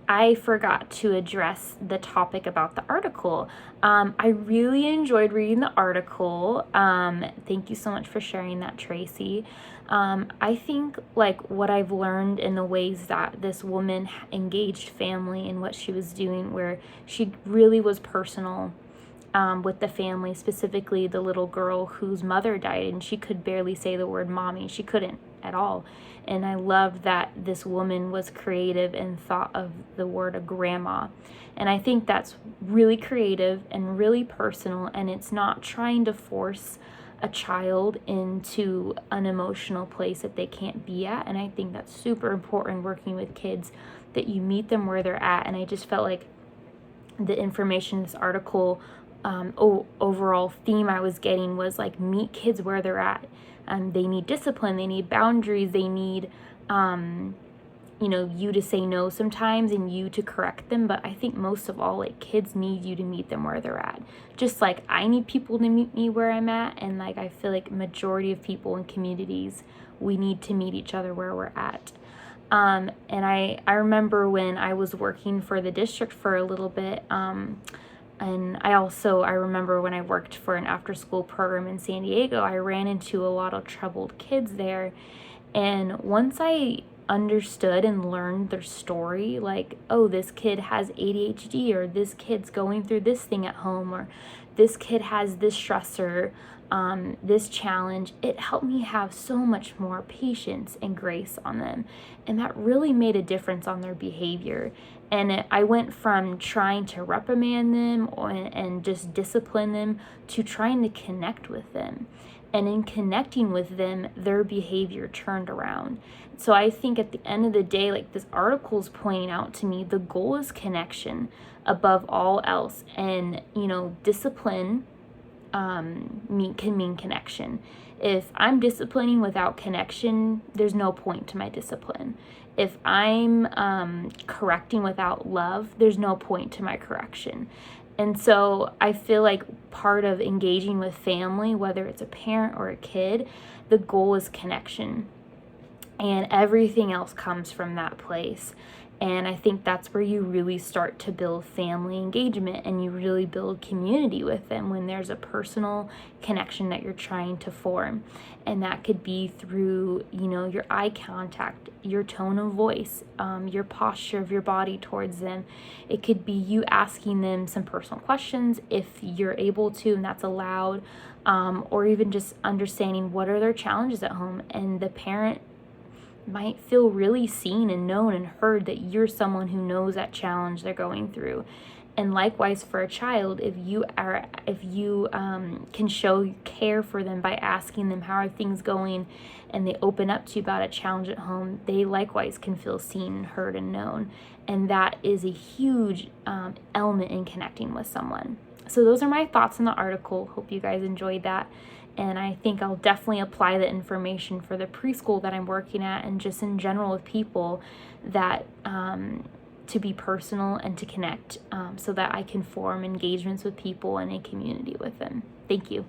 I forgot to address the topic about the article. I really enjoyed reading the article. Thank you so much for sharing that, Tracy. I think like what I've learned in the ways that this woman engaged family in what she was doing, where she really was personal with the family, specifically the little girl whose mother died and she could barely say the word mommy. She couldn't at all. And I loved that this woman was creative and thought of the word a grandma. And I think that's really creative and really personal, and it's not trying to force a child into an emotional place that they can't be at. And I think that's super important working with kids, that you meet them where they're at. And I just felt like the information in this article, overall theme I was getting was like, meet kids where they're at. They need discipline, they need boundaries, they need you to say no sometimes and you to correct them. But I think most of all, like, kids need you to meet them where they're at, just like I need people to meet me where I'm at. And like, I feel like majority of people in communities, we need to meet each other where we're at. And I remember when I was working for the district for a little bit, and I remember when I worked for an after-school program in San Diego, I ran into a lot of troubled kids there. And once I understood and learned their story, like, oh, this kid has ADHD, or this kid's going through this thing at home, or this kid has this stressor, this challenge, it helped me have so much more patience and grace on them. And that really made a difference on their behavior. And I went from trying to reprimand them and just discipline them to trying to connect with them. And in connecting with them, their behavior turned around. So I think at the end of the day, like this article is pointing out to me, the goal is connection above all else. And, discipline can mean connection. If I'm disciplining without connection, there's no point to my discipline. If I'm correcting without love, there's no point to my correction. And so I feel like part of engaging with family, whether it's a parent or a kid, the goal is connection. And everything else comes from that place. And I think that's where you really start to build family engagement, and you really build community with them when there's a personal connection that you're trying to form. And that could be through, your eye contact, your tone of voice, your posture of your body towards them. It could be you asking them some personal questions if you're able to, and that's allowed, or even just understanding what are their challenges at home. And the parent might feel really seen and known and heard that you're someone who knows that challenge they're going through. And likewise for a child, if you can show care for them by asking them how are things going, and they open up to you about a challenge at home, they likewise can feel seen, heard, and known. And that is a huge element in connecting with someone. So those are my thoughts on the article. Hope you guys enjoyed that. And I think I'll definitely apply the information for the preschool that I'm working at, and just in general with people, that to be personal and to connect, so that I can form engagements with people and a community with them. Thank you.